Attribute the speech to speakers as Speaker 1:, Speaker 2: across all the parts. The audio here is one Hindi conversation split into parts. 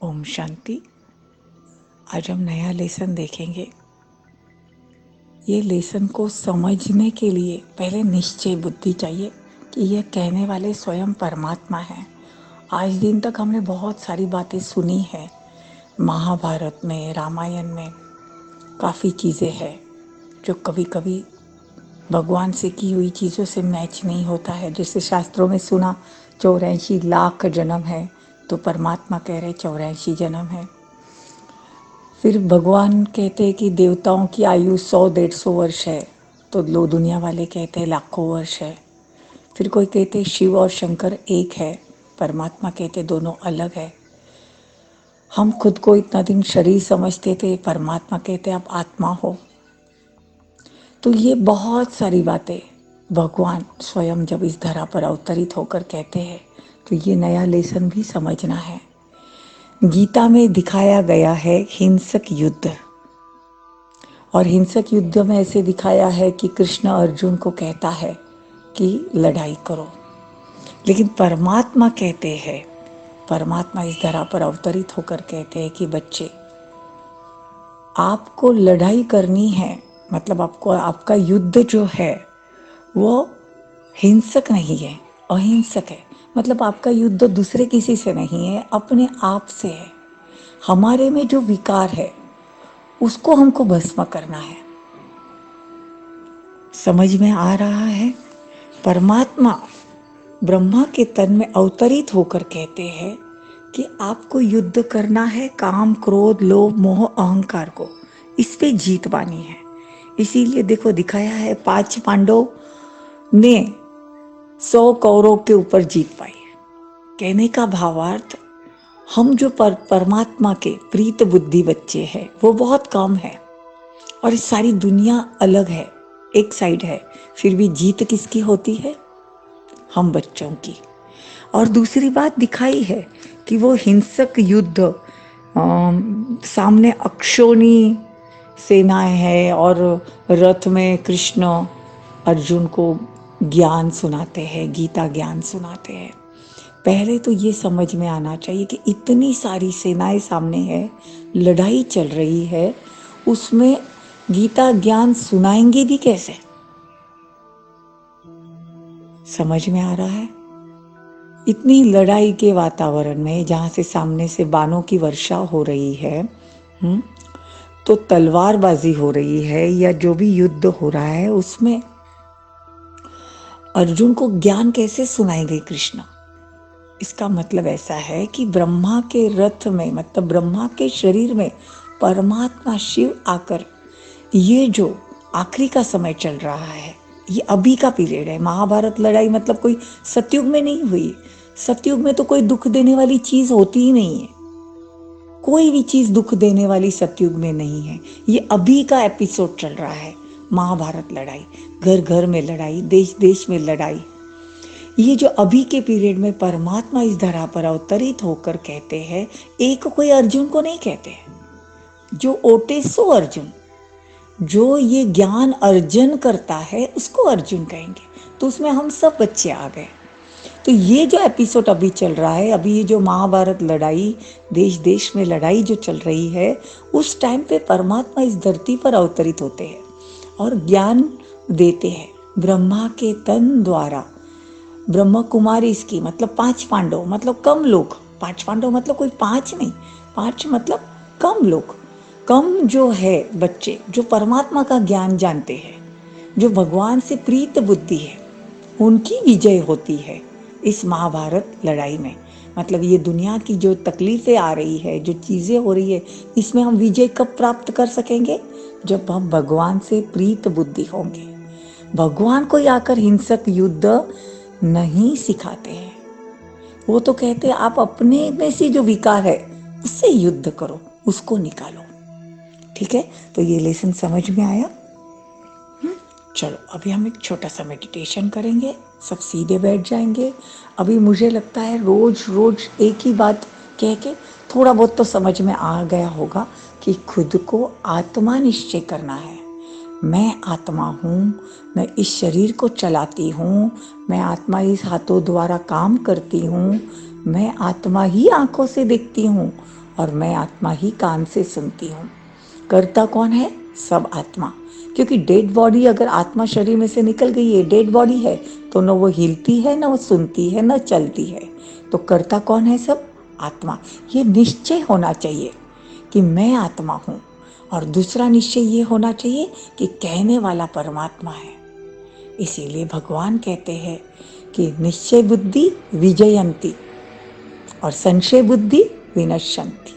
Speaker 1: ओम शांति। आज हम नया लेसन देखेंगे। ये लेसन को समझने के लिए पहले निश्चय बुद्धि चाहिए कि यह कहने वाले स्वयं परमात्मा हैं। आज दिन तक हमने बहुत सारी बातें सुनी है, महाभारत में, रामायण में काफ़ी चीज़ें हैं जो कभी कभी भगवान से की हुई चीज़ों से मैच नहीं होता है। जैसे शास्त्रों में सुना 84 लाख जन्म है, तो परमात्मा कह रहे 84 जन्म है। फिर भगवान कहते हैं कि देवताओं की आयु 100-150 वर्ष है, तो लो दुनिया वाले कहते हैं लाखों वर्ष है। फिर कोई कहते शिव और शंकर एक है, परमात्मा कहते दोनों अलग है। हम खुद को इतना दिन शरीर समझते थे, परमात्मा कहते आप आत्मा हो। तो ये बहुत सारी बातें भगवान स्वयं जब इस धरा पर अवतरित होकर कहते हैं, तो ये नया लेसन भी समझना है। गीता में दिखाया गया है हिंसक युद्ध, और हिंसक युद्ध में ऐसे दिखाया है कि कृष्ण अर्जुन को कहता है कि लड़ाई करो, लेकिन परमात्मा कहते हैं, परमात्मा इस धरा पर अवतरित होकर कहते हैं कि बच्चे, आपको लड़ाई करनी है, मतलब आपको आपका युद्ध जो है वो हिंसक नहीं है, अहिंसक है। मतलब आपका युद्ध दूसरे किसी से नहीं है, अपने आप से है। हमारे में जो विकार है उसको हमको भस्म करना है। समझ में आ रहा है? परमात्मा ब्रह्मा के तन में अवतरित होकर कहते हैं कि आपको युद्ध करना है काम, क्रोध, लोभ, मोह, अहंकार को, इस पे जीत पानी है। इसीलिए देखो दिखाया है 5 पांडव ने 100 कौरव के ऊपर जीत पाई। कहने का भावार्थ, हम जो परमात्मा के प्रीत बुद्धि बच्चे हैं वो बहुत कम है, और इस सारी दुनिया अलग है, एक साइड है, फिर भी जीत किसकी होती है? हम बच्चों की। और दूसरी बात दिखाई है कि वो हिंसक युद्ध, सामने अक्षोणी सेनाएं हैं और रथ में कृष्ण अर्जुन को ज्ञान सुनाते हैं, गीता ज्ञान सुनाते हैं। पहले तो ये समझ में आना चाहिए कि इतनी सारी सेनाएं सामने है, लड़ाई चल रही है, उसमें गीता ज्ञान सुनाएंगे भी कैसे? समझ में आ रहा है? इतनी लड़ाई के वातावरण में, जहां से सामने से बाणों की वर्षा हो रही है, तो तलवारबाजी हो रही है, या जो भी युद्ध हो रहा है, उसमें अर्जुन को ज्ञान कैसे सुनाएंगे कृष्ण? इसका मतलब ऐसा है कि ब्रह्मा के रथ में, मतलब ब्रह्मा के शरीर में परमात्मा शिव आकर, ये जो आखिरी का समय चल रहा है, ये अभी का पीरियड है। महाभारत लड़ाई मतलब कोई सतयुग में नहीं हुई। सतयुग में तो कोई दुख देने वाली चीज होती ही नहीं है, कोई भी चीज दुख देने वाली सतयुग में नहीं है। ये अभी का एपिसोड चल रहा है, महाभारत लड़ाई, घर घर में लड़ाई, देश देश में लड़ाई। ये जो अभी के पीरियड में परमात्मा इस धरा पर अवतरित होकर कहते हैं, एक कोई अर्जुन को नहीं कहते हैं, जो ओटे सो अर्जुन, जो ये ज्ञान अर्जन करता है उसको अर्जुन कहेंगे। तो उसमें हम सब बच्चे आ गए। तो ये जो एपिसोड अभी चल रहा है, अभी ये जो महाभारत लड़ाई, देश देश में लड़ाई जो चल रही है, उस टाइम पे परमात्मा इस धरती पर अवतरित होते हैं और ज्ञान देते हैं ब्रह्मा के तन द्वारा। ब्रह्म कुमारी इसकी, मतलब 5 पांडव, मतलब कम लोग। 5 पांडव मतलब कोई 5 नहीं, 5 मतलब कम लोग, कम जो है बच्चे, जो परमात्मा का ज्ञान जानते हैं, जो भगवान से प्रीत बुद्धि है, उनकी विजय होती है इस महाभारत लड़ाई में। मतलब ये दुनिया की जो तकलीफें आ रही है, जो चीजें हो रही है, इसमें हम विजय कब प्राप्त कर सकेंगे? जब हम भगवान से प्रीत बुद्धि होंगे। भगवान कोई आकर हिंसक युद्ध नहीं सिखाते हैं, वो तो कहते हैं आप अपने में से जो विकार है उससे युद्ध करो, उसको निकालो। ठीक है, तो ये लेसन समझ में आया? चलो अभी हम एक छोटा सा मेडिटेशन करेंगे, सब सीधे बैठ जाएंगे। अभी मुझे लगता है रोज रोज एक ही बात कह के थोड़ा बहुत तो समझ में आ गया होगा कि खुद को आत्मा निश्चय करना है। मैं आत्मा हूँ, मैं इस शरीर को चलाती हूँ, मैं आत्मा इस हाथों द्वारा काम करती हूँ, मैं आत्मा ही आंखों से देखती हूँ और मैं आत्मा ही कान से सुनती हूँ। करता कौन है? सब आत्मा। क्योंकि डेड बॉडी अगर आत्मा शरीर में से निकल गई है, डेड बॉडी है, तो न वो हिलती है, न वो सुनती है, न चलती है। तो करता कौन है? सब आत्मा। ये निश्चय होना चाहिए कि मैं आत्मा हूँ, और दूसरा निश्चय ये होना चाहिए कि कहने वाला परमात्मा है। इसीलिए भगवान कहते हैं कि निश्चय बुद्धि विजयंती और संशय बुद्धि विनश्यंती।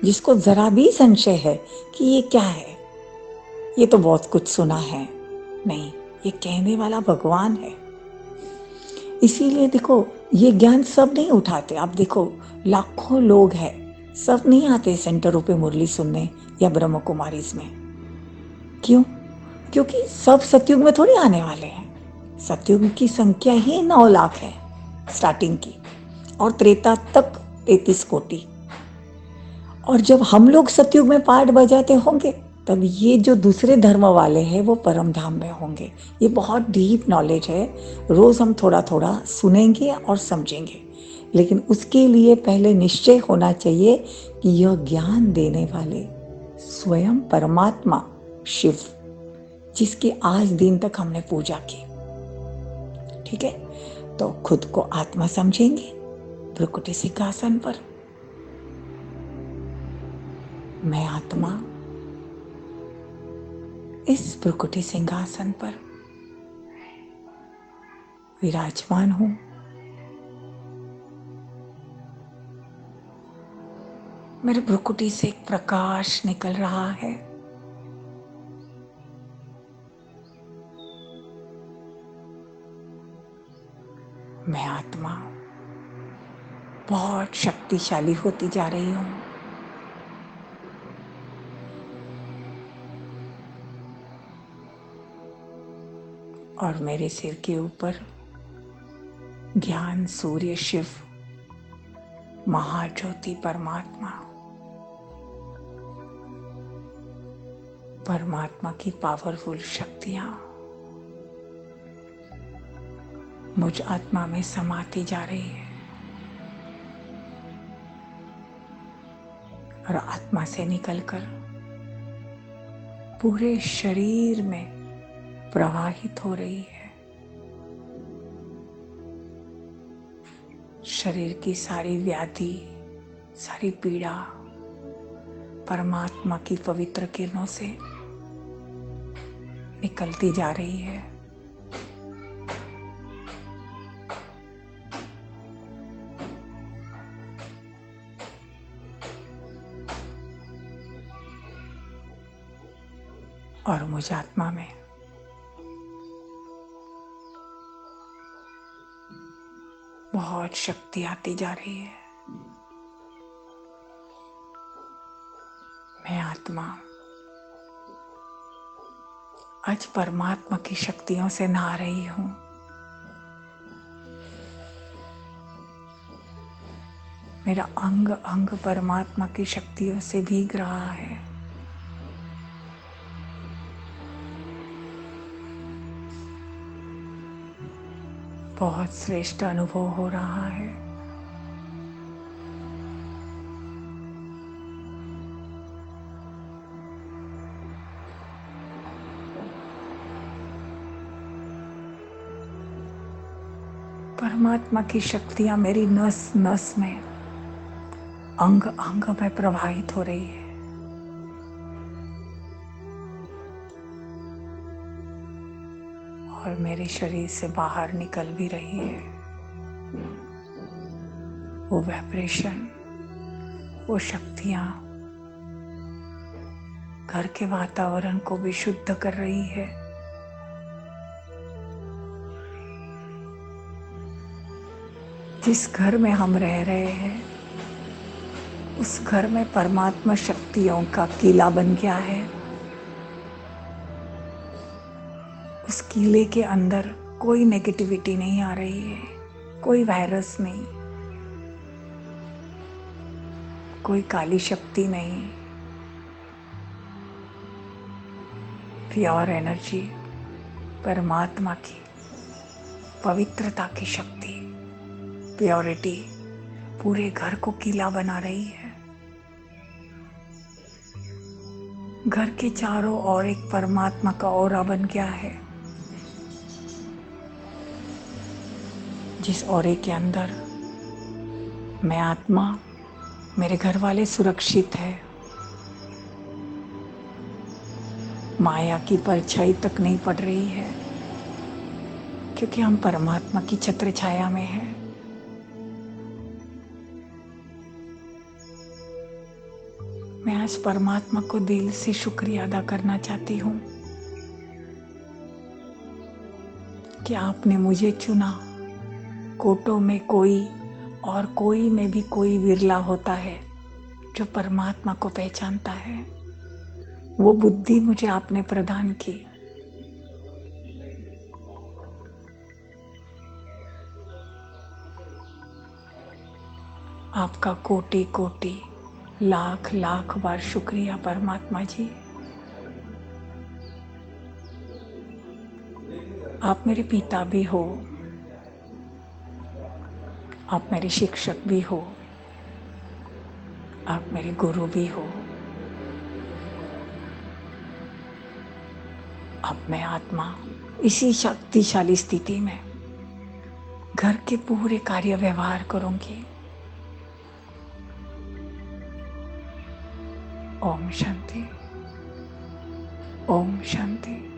Speaker 1: जिसको जरा भी संशय है कि ये क्या है, ये तो बहुत कुछ सुना है, नहीं, ये कहने वाला भगवान है। इसीलिए देखो, ये ज्ञान सब नहीं उठाते। आप देखो, लाखों लोग हैं, सब नहीं आते सेंटरों पे मुरली सुनने या ब्रह्म कुमारीज में। क्यों? क्योंकि सब सतयुग में थोड़ी आने वाले हैं। सतयुग की संख्या ही 9 लाख है स्टार्टिंग की, और त्रेता तक 33 कोटि। और जब हम लोग सतयुग में पाठ बजाते होंगे, तब ये जो दूसरे धर्म वाले हैं वो परम धाम में होंगे। ये बहुत डीप नॉलेज है, रोज हम थोड़ा थोड़ा सुनेंगे और समझेंगे। लेकिन उसके लिए पहले निश्चय होना चाहिए कि यह ज्ञान देने वाले स्वयं परमात्मा शिव, जिसकी आज दिन तक हमने पूजा की, ठीक है, तो खुद को आत्मा समझेंगे भ्रुकुटी सिंहासन पर। मैं आत्मा इस भ्रुकुटी सिंहासन पर विराजमान हूं। मेरे भ्रुकुटी से एक प्रकाश निकल रहा है। मैं आत्मा बहुत शक्तिशाली होती जा रही हूं। और मेरे सिर के ऊपर ज्ञान सूर्य शिव महाज्योति परमात्मा की पावरफुल शक्तियां मुझ आत्मा में समाती जा रही है, और आत्मा से निकलकर पूरे शरीर में प्रवाहित हो रही है। शरीर की सारी व्याधि, सारी पीड़ा परमात्मा की पवित्र किरणों से निकलती जा रही है। और मुझ आत्मा में बहुत शक्ति आती जा रही है। मैं आत्मा आज परमात्मा की शक्तियों से नहा रही हूं। मेरा अंग अंग परमात्मा की शक्तियों से भीग रहा है। बहुत श्रेष्ठ अनुभव हो रहा है। परमात्मा की शक्तियां मेरी नस नस में, अंग अंग में प्रवाहित हो रही है। और मेरे शरीर से बाहर निकल भी रही है। वो वाइब्रेशन, वो शक्तियां घर के वातावरण को भी शुद्ध कर रही है। जिस घर में हम रह रहे हैं, उस घर में परमात्मा शक्तियों का किला बन गया है। उस किले के अंदर कोई नेगेटिविटी नहीं आ रही है, कोई वायरस नहीं, कोई काली शक्ति नहीं। प्योर एनर्जी, परमात्मा की पवित्रता की शक्ति, प्योरिटी पूरे घर को किला बना रही है। घर के चारों ओर एक परमात्मा का औरा बन गया है, जिस औरे के अंदर मैं आत्मा, मेरे घर वाले सुरक्षित है। माया की परछाई तक नहीं पड़ रही है, क्योंकि हम परमात्मा की छत्र छाया में हैं। मैं आज परमात्मा को दिल से शुक्रिया अदा करना चाहती हूँ कि आपने मुझे चुना। कोटों में कोई और कोई में भी कोई विरला होता है जो परमात्मा को पहचानता है। वो बुद्धि मुझे आपने प्रदान की। आपका कोटि कोटि लाख लाख बार शुक्रिया परमात्मा जी। आप मेरे पिता भी हो, आप मेरे शिक्षक भी हो, आप मेरे गुरु भी हो। अब मैं आत्मा इसी शक्तिशाली स्थिति में घर के पूरे कार्य व्यवहार करूंगी। ओम शांति, ओम शांति।